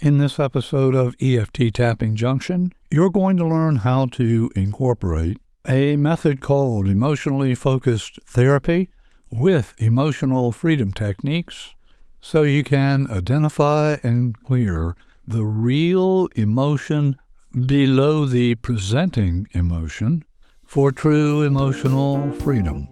In this episode of EFT Tapping Junction, you're going to learn how to incorporate a method called emotionally focused therapy with emotional freedom techniques so you can identify and clear the real emotion below the presenting emotion for true emotional freedom.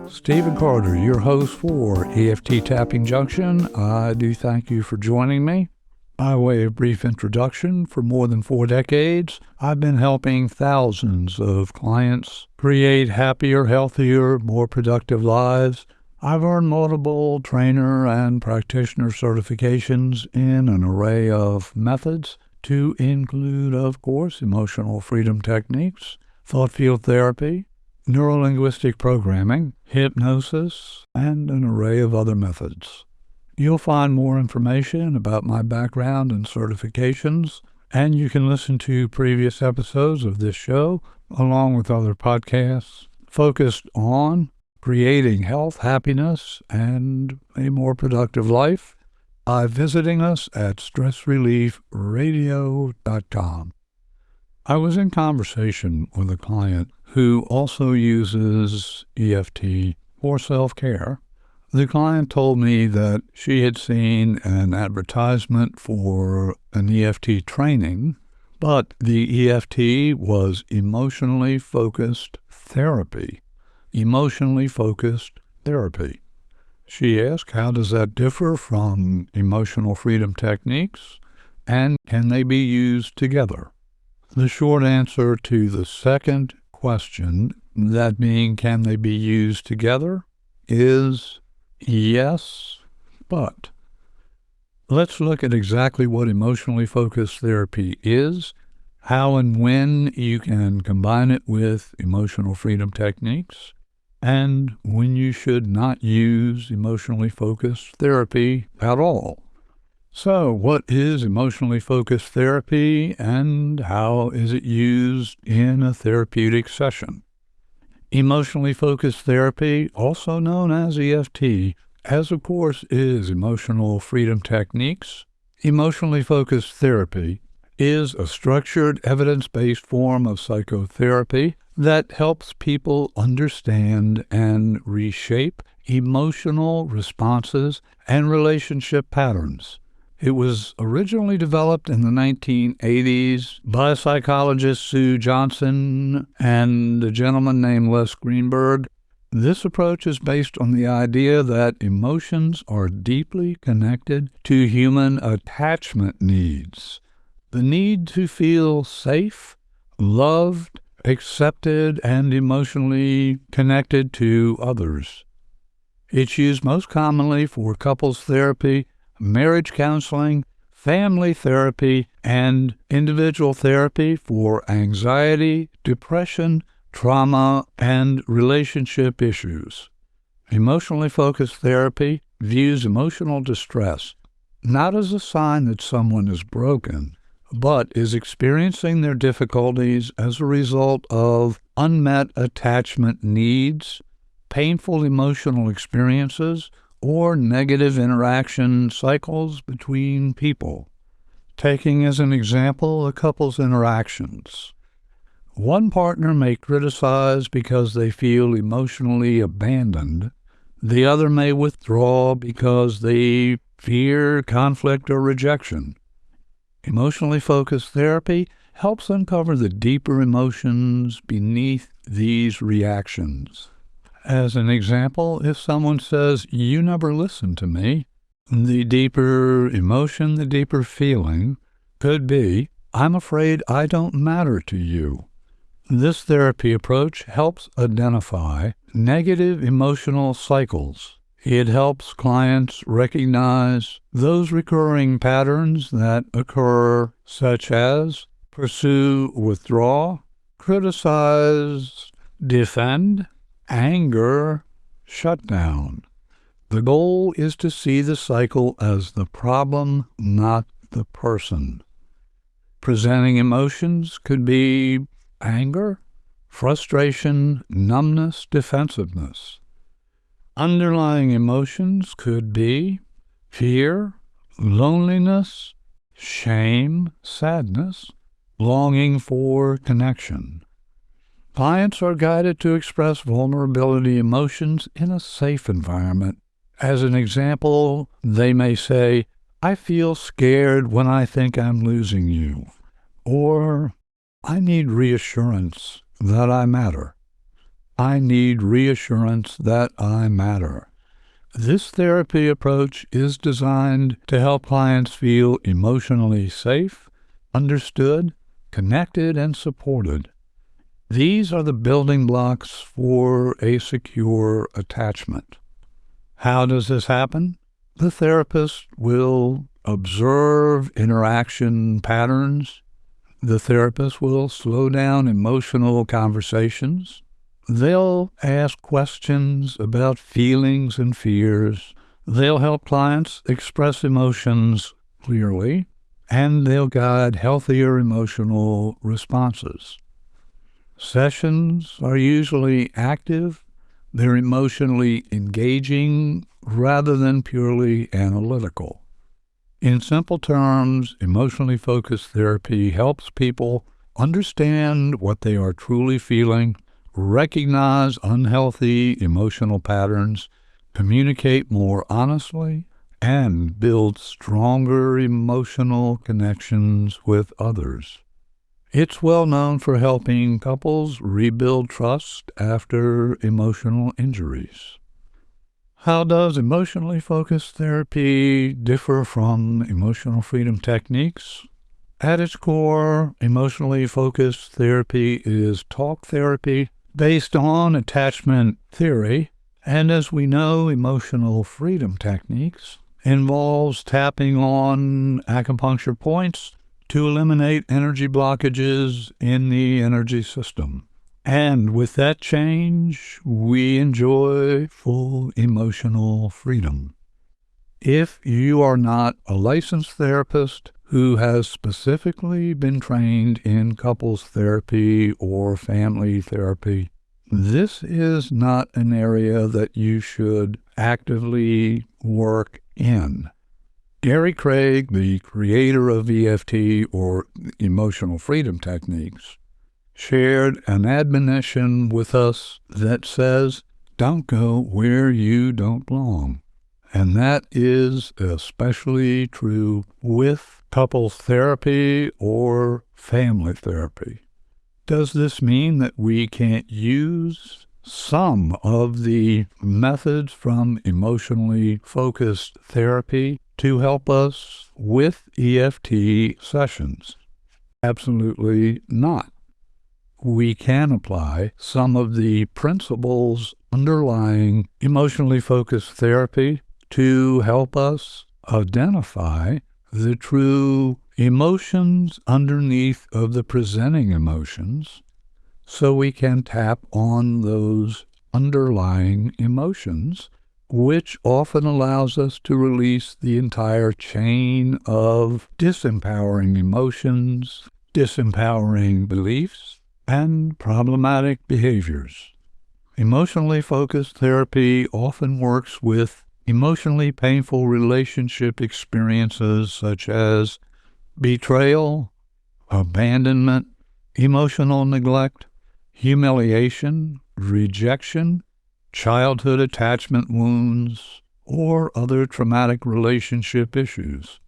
Stephen Carter, your host for EFT Tapping Junction. I do thank you for joining me. By way of brief introduction, for more than 4 decades, I've been helping thousands of clients create happier, healthier, more productive lives. I've earned multiple trainer and practitioner certifications in an array of methods, to include, of course, emotional freedom techniques, thought field therapy, neurolinguistic programming, hypnosis, and an array of other methods. You'll find more information about my background and certifications, and you can listen to previous episodes of this show, along with other podcasts focused on creating health, happiness, and a more productive life by visiting us at stressreliefradio.com. I was in conversation with a client who also uses EFT for self-care. The client told me that she had seen an advertisement for an EFT training, but the EFT was emotionally focused therapy. Emotionally focused therapy. She asked, how does that differ from emotional freedom techniques, and can they be used together? The short answer to the second question, that being can they be used together, is yes, but. Let's look at exactly what emotionally focused therapy is, how and when you can combine it with emotional freedom techniques, and when you should not use emotionally focused therapy at all. So, what is emotionally focused therapy, and how is it used in a therapeutic session? Emotionally focused therapy, also known as EFT, as of course is emotional freedom techniques. Emotionally focused therapy is a structured, evidence-based form of psychotherapy that helps people understand and reshape emotional responses and relationship patterns. It was originally developed in the 1980s by psychologist Sue Johnson and a gentleman named Les Greenberg. This approach is based on the idea that emotions are deeply connected to human attachment needs. The need to feel safe, loved, accepted, and emotionally connected to others. It's used most commonly for couples therapy, marriage counseling, family therapy, and individual therapy for anxiety, depression, trauma, and relationship issues. Emotionally focused therapy views emotional distress not as a sign that someone is broken, but is experiencing their difficulties as a result of unmet attachment needs, painful emotional experiences, or negative interaction cycles between people. Taking as an example a couple's interactions. One partner may criticize because they feel emotionally abandoned. The other may withdraw because they fear conflict or rejection. Emotionally focused therapy helps uncover the deeper emotions beneath these reactions. As an example, if someone says, "You never listen to me," the deeper emotion, the deeper feeling could be, "I'm afraid I don't matter to you." This therapy approach helps identify negative emotional cycles. It helps clients recognize those recurring patterns that occur, such as pursue, withdraw, criticize, defend, anger, shutdown. The goal is to see the cycle as the problem, not the person. Presenting emotions could be anger, frustration, numbness, defensiveness. Underlying emotions could be fear, loneliness, shame, sadness, longing for connection. Clients are guided to express vulnerability emotions in a safe environment. As an example, they may say, "I feel scared when I think I'm losing you," or "I need reassurance that I matter." I need reassurance that I matter. This therapy approach is designed to help clients feel emotionally safe, understood, connected, and supported. These are the building blocks for a secure attachment. How does this happen? The therapist will observe interaction patterns. The therapist will slow down emotional conversations. They'll ask questions about feelings and fears. They'll help clients express emotions clearly, and they'll guide healthier emotional responses. Sessions are usually active. They're emotionally engaging rather than purely analytical. In simple terms, emotionally focused therapy helps people understand what they are truly feeling, recognize unhealthy emotional patterns, communicate more honestly, and build stronger emotional connections with others. It's well known for helping couples rebuild trust after emotional injuries. How does emotionally focused therapy differ from emotional freedom techniques? At its core, emotionally focused therapy is talk therapy based on attachment theory, and as we know, emotional freedom techniques involves tapping on acupuncture points to eliminate energy blockages in the energy system. And with that change, we enjoy full emotional freedom. If you are not a licensed therapist who has specifically been trained in couples therapy or family therapy, this is not an area that you should actively work in. Gary Craig, the creator of EFT or emotional freedom techniques, shared an admonition with us that says, "Don't go where you don't belong." And that is especially true with couples therapy or family therapy. Does this mean that we can't use some of the methods from emotionally focused therapy to help us with EFT sessions? Absolutely not. We can apply some of the principles underlying emotionally focused therapy to help us identify the true emotions underneath of the presenting emotions so we can tap on those underlying emotions, which often allows us to release the entire chain of disempowering emotions, disempowering beliefs, and problematic behaviors. Emotionally focused therapy often works with emotionally painful relationship experiences such as betrayal, abandonment, emotional neglect, humiliation, rejection, childhood attachment wounds, or other traumatic relationship issues.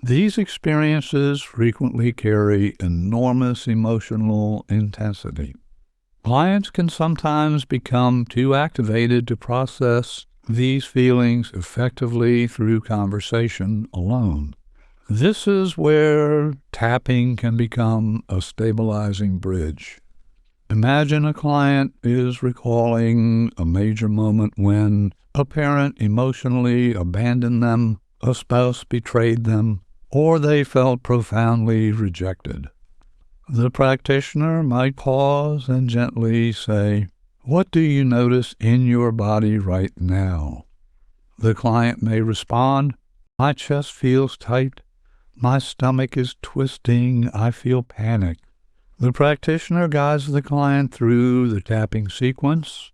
These experiences frequently carry enormous emotional intensity. Clients can sometimes become too activated to process these feelings effectively through conversation alone. This is where tapping can become a stabilizing bridge. Imagine a client is recalling a major moment when a parent emotionally abandoned them, a spouse betrayed them, or they felt profoundly rejected. The practitioner might pause and gently say, "What do you notice in your body right now?" The client may respond, "My chest feels tight. My stomach is twisting. I feel panic." The practitioner guides the client through the tapping sequence.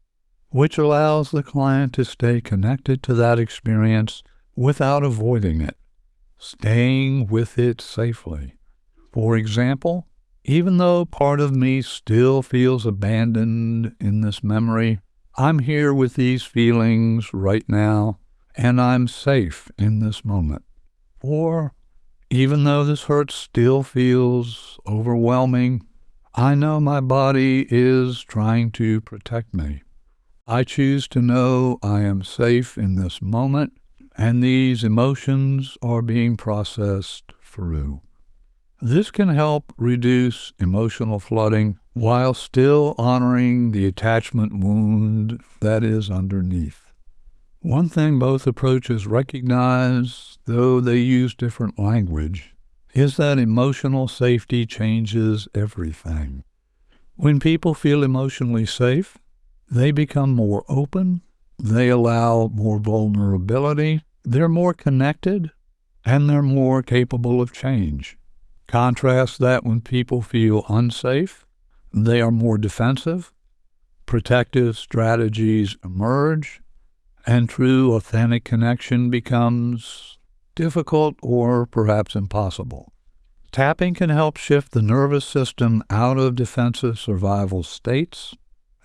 which allows the client to stay connected to that experience without avoiding it, staying with it safely. For example, even though part of me still feels abandoned in this memory, I'm here with these feelings right now, and I'm safe in this moment. Or, even though this hurt still feels overwhelming, I know my body is trying to protect me. I choose to know I am safe in this moment, and these emotions are being processed through. This can help reduce emotional flooding while still honoring the attachment wound that is underneath. One thing both approaches recognize, though they use different language, is that emotional safety changes everything. When people feel emotionally safe, they become more open, they allow more vulnerability, they're more connected, and they're more capable of change. Contrast that when people feel unsafe, they are more defensive, protective strategies emerge, and true authentic connection becomes difficult or perhaps impossible. Tapping can help shift the nervous system out of defensive survival states,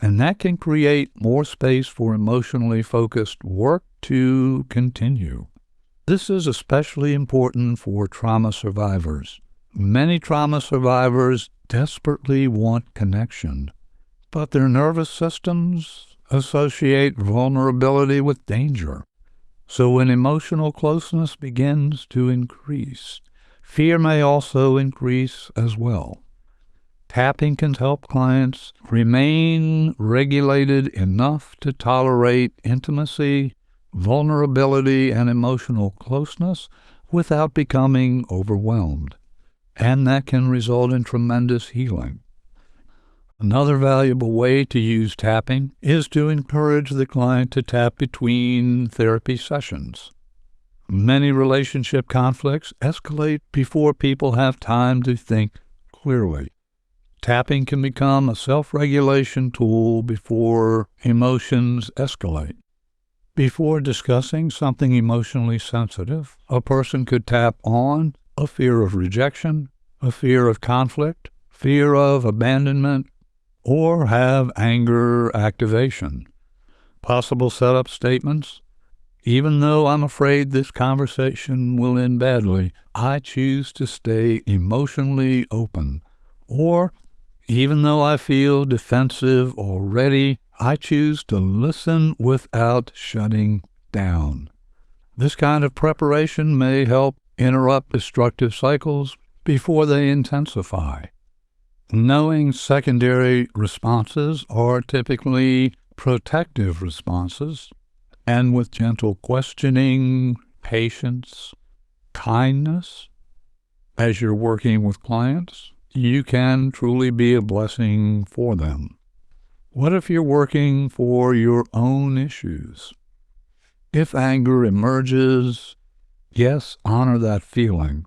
and that can create more space for emotionally focused work to continue. This is especially important for trauma survivors. Many trauma survivors desperately want connection, but their nervous systems associate vulnerability with danger. So when emotional closeness begins to increase, fear may also increase as well. Tapping can help clients remain regulated enough to tolerate intimacy, vulnerability, and emotional closeness without becoming overwhelmed. And that can result in tremendous healing. Another valuable way to use tapping is to encourage the client to tap between therapy sessions. Many relationship conflicts escalate before people have time to think clearly. Tapping can become a self-regulation tool before emotions escalate. Before discussing something emotionally sensitive, a person could tap on a fear of rejection, a fear of conflict, fear of abandonment, or have anger activation. Possible setup statements: even though I'm afraid this conversation will end badly, I choose to stay emotionally open. Or, even though I feel defensive already, I choose to listen without shutting down. This kind of preparation may help interrupt destructive cycles before they intensify. Knowing secondary responses are typically protective responses, and with gentle questioning, patience, kindness, as you're working with clients, you can truly be a blessing for them. What if you're working for your own issues? If anger emerges, yes, honor that feeling,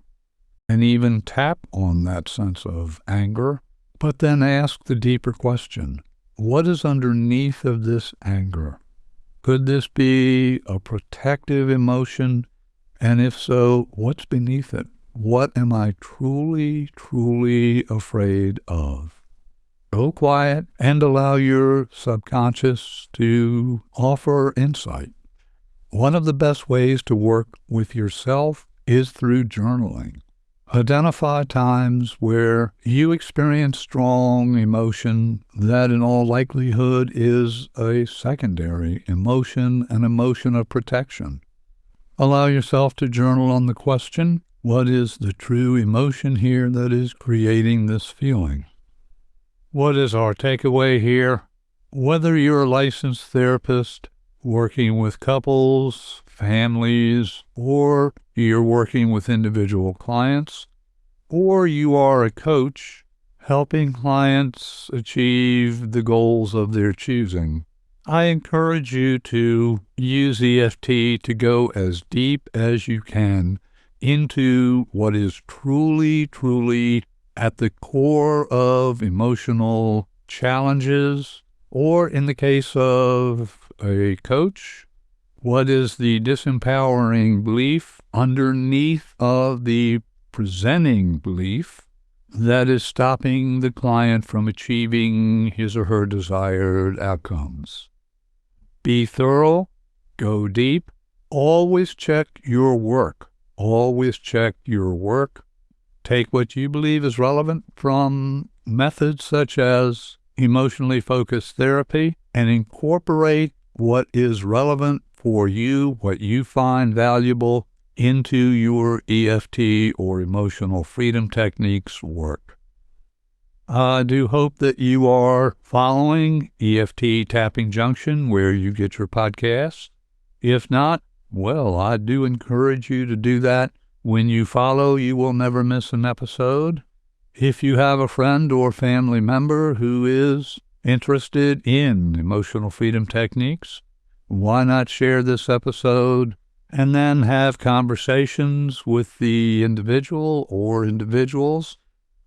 and even tap on that sense of anger, but then ask the deeper question: what is underneath of this anger? Could this be a protective emotion? And if so, what's beneath it? What am I truly, truly afraid of? Go quiet and allow your subconscious to offer insight. One of the best ways to work with yourself is through journaling. Identify times where you experience strong emotion that in all likelihood is a secondary emotion, an emotion of protection. Allow yourself to journal on the question: what is the true emotion here that is creating this feeling? What is our takeaway here? Whether you're a licensed therapist working with couples, families, or you're working with individual clients, or you are a coach helping clients achieve the goals of their choosing, I encourage you to use EFT to go as deep as you can into what is truly, truly at the core of emotional challenges Or in the case of a coach, what is the disempowering belief underneath of the presenting belief that is stopping the client from achieving his or her desired outcomes? Be thorough, go deep, always check your work. Always check your work. Take what you believe is relevant from methods such as emotionally focused therapy and incorporate what is relevant for you, what you find valuable, into your EFT or emotional freedom techniques work. I do hope that you are following EFT Tapping Junction where you get your podcasts. If not, well, I do encourage you to do that. When you follow, you will never miss an episode. If you have a friend or family member who is interested in emotional freedom techniques, why not share this episode and then have conversations with the individual or individuals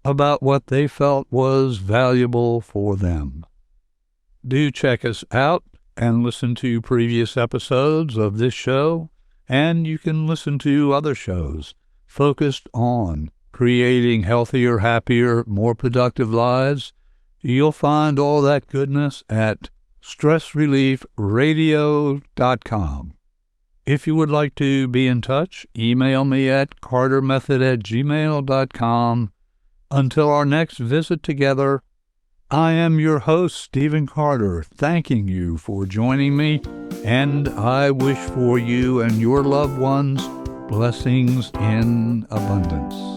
about what they felt was valuable for them. Do check us out and listen to previous episodes of this show, and you can listen to other shows focused on creating healthier, happier, more productive lives. You'll find all that goodness at stressreliefradio.com. If you would like to be in touch, email me at cartermethod@gmail.com. Until our next visit together, I am your host, Stephen Carter, thanking you for joining me, and I wish for you and your loved ones blessings in abundance.